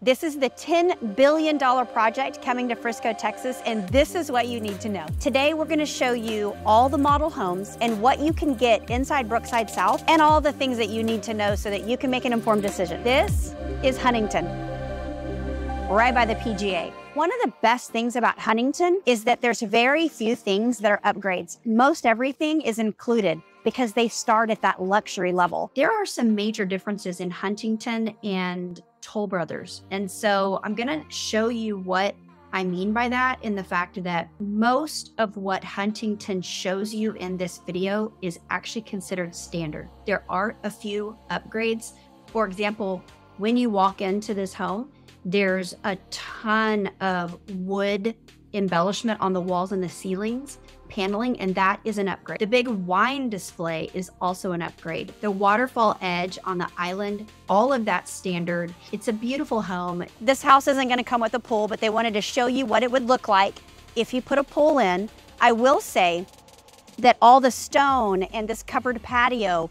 This is the $10 billion project coming to Frisco, Texas, and this is what you need to know. Today, we're gonna show you all the model homes and what you can get inside Brookside South and all the things that you need to know so that you can make an informed decision. This is Huntington, right by the PGA. One of the best things about Huntington is that there's very few things that are upgrades. Most everything is included because they start at that luxury level. There are some major differences in Huntington and Toll Brothers. And so I'm gonna show you what I mean by that in the fact that most of what Huntington shows you in this video is actually considered standard. There are a few upgrades. For example, when you walk into this home, there's a ton of wood embellishment on the walls and the ceilings, paneling, and that is an upgrade. The big wine display is also an upgrade. The waterfall edge on the island, all of that standard. It's a beautiful home. This house isn't gonna come with a pool, but they wanted to show you what it would look like if you put a pool in. I will say that all the stone and this covered patio,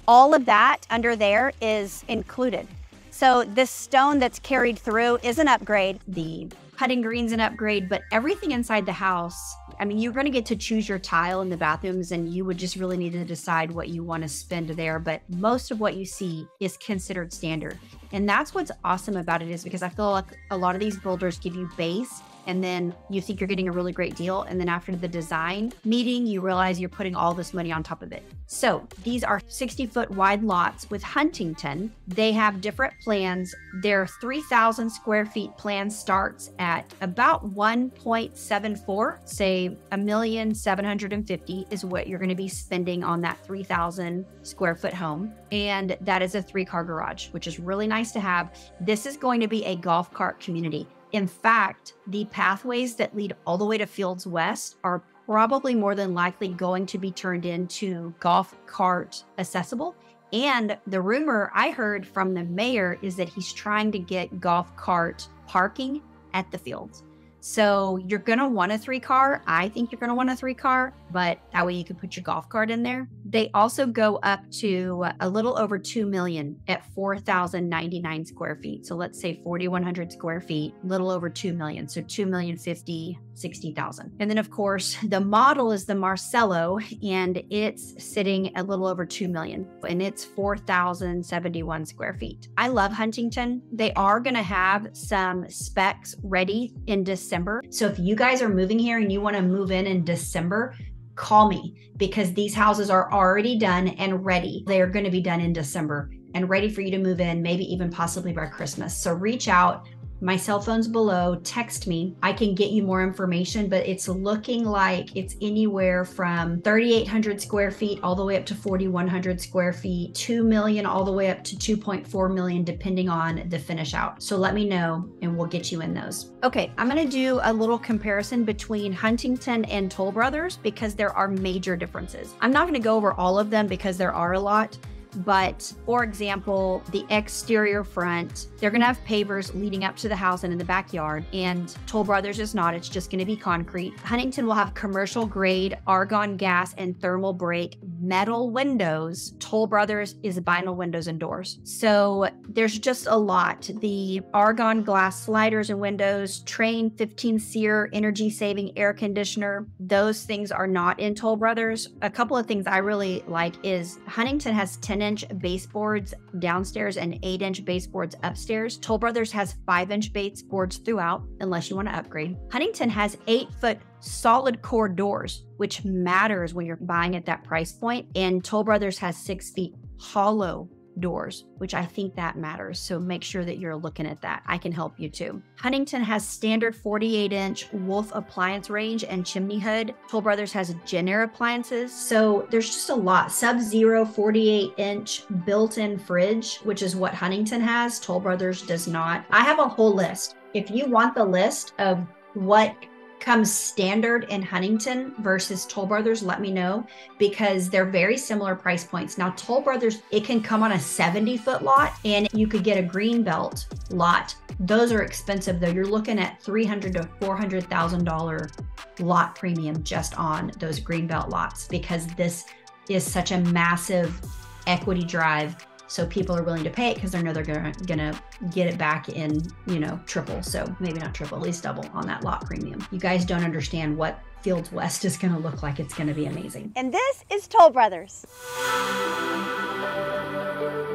all of that under there is included. So this stone that's carried through is an upgrade. The putting green's an upgrade, but everything inside the house, I mean, you're gonna get to choose your tile in the bathrooms and you would just really need to decide what you wanna spend there. But most of what you see is considered standard. And that's what's awesome about it, is because I feel like a lot of these builders give you base and then you think you're getting a really great deal. And then after the design meeting, you realize you're putting all this money on top of it. So these are 60-foot wide lots with Huntington. They have different plans. Their 3,000 square feet plan starts at about 1.74, say $1,750,000 is what you're gonna be spending on that 3,000 square foot home. And that is a 3-car garage, which is really nice to have. This is going to be a golf cart community. In fact, the pathways that lead all the way to Fields West are probably more than likely going to be turned into golf cart accessible. And the rumor I heard from the mayor is that he's trying to get golf cart parking at the fields. So you're gonna want a 3-car. I think you're gonna want a 3-car, but that way you can put your golf cart in there. They also go up to a little over 2 million at 4,099 square feet. So let's say 4,100 square feet, little over 2 million. So 2,050,000-60,000. And then of course, the model is the Marcello and it's sitting a little over 2 million and it's 4,071 square feet. I love Huntington. They are gonna have some specs ready in December. So if you guys are moving here and you want to move in December, call me, because these houses are already done and ready. They are going to be done in December and ready for you to move in, maybe even possibly by Christmas. So reach out. My cell phone's below, text me. I can get you more information, but it's looking like it's anywhere from 3,800 square feet all the way up to 4,100 square feet, 2 million all the way up to 2.4 million, depending on the finish out. So let me know and we'll get you in those. Okay, I'm gonna do a little comparison between Huntington and Toll Brothers because there are major differences. I'm not gonna go over all of them because there are a lot. But for example, the exterior front, they're gonna have pavers leading up to the house and in the backyard, and Toll Brothers is not, it's just gonna be concrete. Huntington will have commercial grade argon gas and thermal break metal windows. Toll Brothers is vinyl windows and doors. So there's just a lot. The argon glass sliders and windows, Train 15 SEER energy saving air conditioner, those things are not in Toll Brothers. A couple of things I really like is Huntington has 10-inch baseboards downstairs and 8-inch baseboards upstairs. Toll Brothers has 5-inch baseboards throughout, unless you want to upgrade. Huntington has 8-foot solid core doors, which matters when you're buying at that price point. And Toll Brothers has 6 feet hollow doors, which I think that matters. So make sure that you're looking at that. I can help you too. Huntington has standard 48-inch Wolf appliance range and chimney hood. Toll Brothers has Jenner appliances. So there's just a lot. Sub-Zero 48-inch built-in fridge, which is what Huntington has. Toll Brothers does not. I have a whole list. If you want the list of what comes standard in Huntington versus Toll Brothers, let me know, because they're very similar price points. Now, Toll Brothers, it can come on a 70-foot lot and you could get a greenbelt lot. Those are expensive though. You're looking at $300,000 to $400,000 lot premium just on those greenbelt lots, because this is such a massive equity drive So people are willing to pay it because they know they're gonna get it back in, you know, triple. So maybe not triple, at least double on that lot premium. You guys don't understand what Fields West is gonna look like. It's gonna be amazing. And this is Toll Brothers.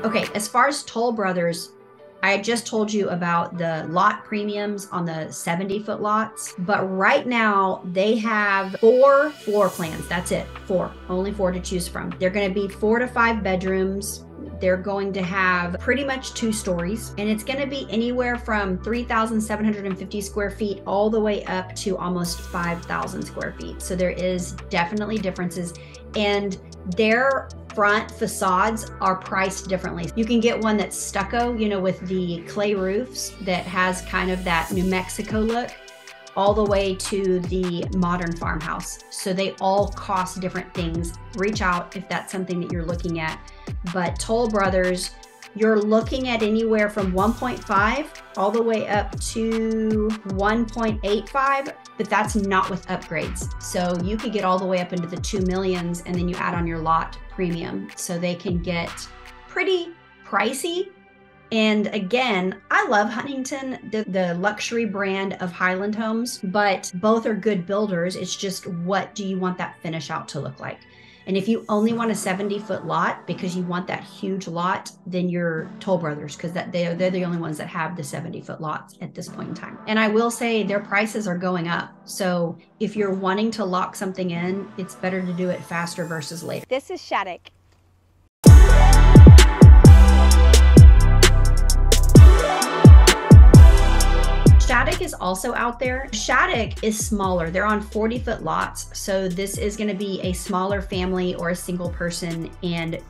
Okay, as far as Toll Brothers, I just told you about the lot premiums on the 70-foot lots, but right now they have 4 floor plans. That's it, 4, only 4 to choose from. They're gonna be 4 to 5 bedrooms. They're going to have pretty much 2 stories, and it's gonna be anywhere from 3,750 square feet all the way up to almost 5,000 square feet. So there is definitely differences, and their front facades are priced differently. You can get one that's stucco, you know, with the clay roofs that has kind of that New Mexico look, all the way to the modern farmhouse. So they all cost different things. Reach out if that's something that you're looking at. But Toll Brothers, you're looking at anywhere from 1.5 all the way up to 1.85, but that's not with upgrades. So you could get all the way up into the 2 millions, and then you add on your lot premium. So they can get pretty pricey. And again, I love Huntington, the luxury brand of Highland homes, but both are good builders. It's just, what do you want that finish out to look like? And if you only want a 70-foot lot because you want that huge lot, then you're Toll Brothers, because they're the only ones that have the 70-foot lots at this point in time. And I will say their prices are going up. So if you're wanting to lock something in, it's better to do it faster versus later. This is Shattuck. Shattuck is also out there. Shattuck is smaller. They're on 40-foot lots. So this is going to be a smaller family or a single person, and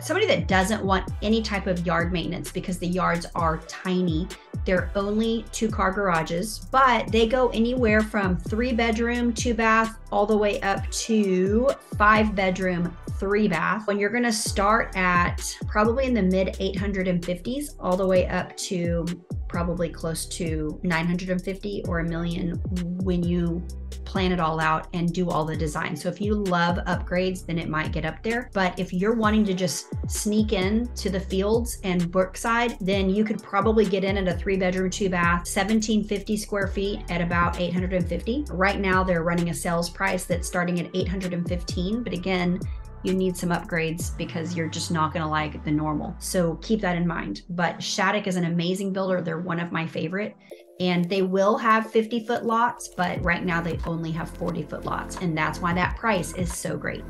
somebody that doesn't want any type of yard maintenance, because the yards are tiny. They're only 2-car garages, but they go anywhere from 3-bedroom, 2-bath, all the way up to 5-bedroom, 3-bath. When you're going to start at probably in the mid 850s all the way up to probably close to 950 or $1 million when you plan it all out and do all the design. So if you love upgrades, then it might get up there. But if you're wanting to just sneak in to the Fields and Brookside, then you could probably get in at a 3-bedroom, 2-bath, 1,750 square feet at about 850. Right now they're running a sales price that's starting at 815. But again, you need some upgrades because you're just not gonna like the normal. So keep that in mind. But Shattuck is an amazing builder. They're one of my favorite. And they will have 50-foot lots, but right now they only have 40-foot lots. And that's why that price is so great.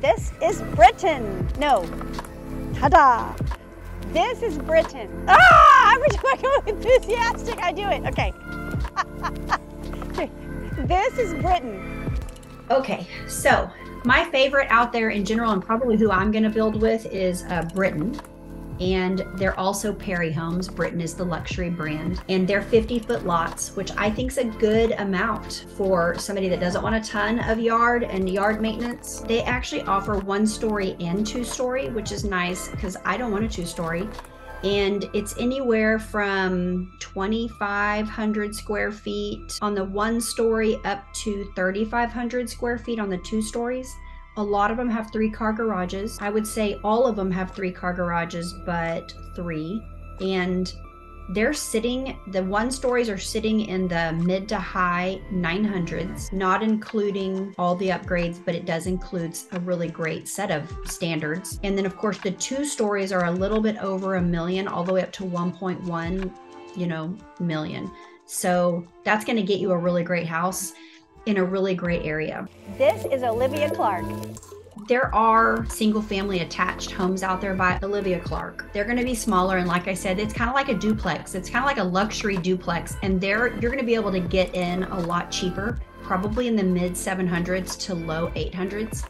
This is Britain. No, ta-da. This is Britain. Ah, I'm just enthusiastic. I do it, okay. This is Britain. Okay, so my favorite out there in general, and probably who I'm gonna build with, is Britain. And they're also Perry Homes. Britain is the luxury brand, and they're 50-foot lots, which I think is a good amount for somebody that doesn't want a ton of yard and yard maintenance. They actually offer 1-story and 2-story, which is nice because I don't want a 2-story. And it's anywhere from 2,500 square feet on the 1-story up to 3,500 square feet on the 2 stories. A lot of them have 3-car garages. I would say all of them have 3-car garages, but 3. And they're sitting, the 1-stories are sitting in the mid to high 900s, not including all the upgrades, but it does include a really great set of standards. And then of course the 2 stories are a little bit over $1 million, all the way up to 1.1, million. So that's gonna get you a really great house in a really great area. This is Olivia Clark. There are single family attached homes out there by Olivia Clark. They're gonna be smaller, and like I said, it's kind of like a duplex. It's kind of like a luxury duplex, and you're gonna be able to get in a lot cheaper, probably in the mid 700s to low 800s.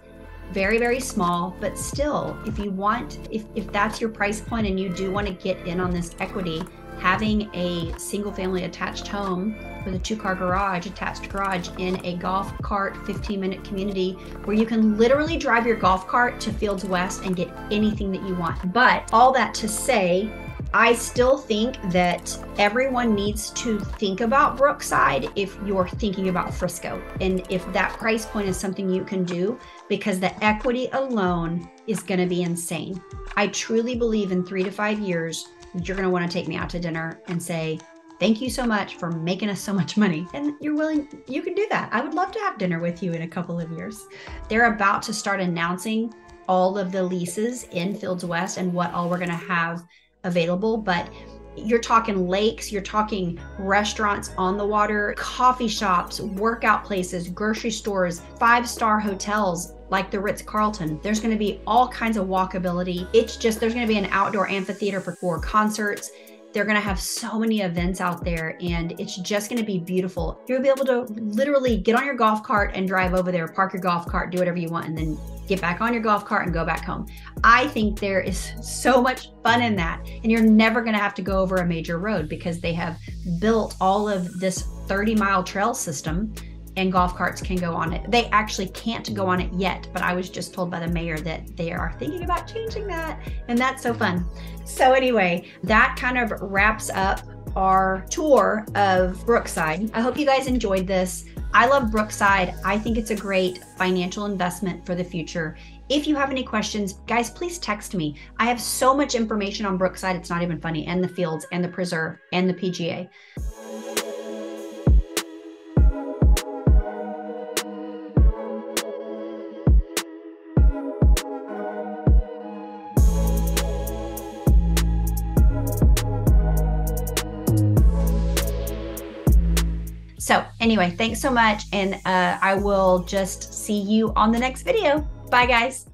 Very, very small, but still, if that's your price point and you do want to get in on this equity, having a single family attached home with a 2-car garage, attached garage in a golf cart 15-minute community where you can literally drive your golf cart to Fields West and get anything that you want. But all that to say, I still think that everyone needs to think about Brookside if you're thinking about Frisco, and if that price point is something you can do, because the equity alone is going to be insane. I truly believe in 3 to 5 years, you're going to want to take me out to dinner and say, thank you so much for making us so much money. And you're willing, you can do that. I would love to have dinner with you in a couple of years. They're about to start announcing all of the leases in Fields West and what all we're going to have available. But you're talking lakes, you're talking restaurants on the water, coffee shops, workout places, grocery stores, 5-star hotels like the Ritz-Carlton. There's going to be all kinds of walkability. It's just, there's going to be an outdoor amphitheater for concerts. They're going to have so many events out there, and it's just going to be beautiful. You'll be able to literally get on your golf cart and drive over there, park your golf cart, do whatever you want, and then get back on your golf cart and go back home. I think there is so much fun in that. And you're never going to have to go over a major road because they have built all of this 30-mile trail system, and golf carts can go on it. They actually can't go on it yet, but I was just told by the mayor that they are thinking about changing that, and that's so fun. So anyway, that kind of wraps up our tour of Brookside. I hope you guys enjoyed this. I love Brookside. I think it's a great financial investment for the future. If you have any questions, guys, please text me. I have so much information on Brookside, it's not even funny, and the Fields and the Preserve and the PGA. So anyway, thanks so much. And I will just see you on the next video. Bye guys.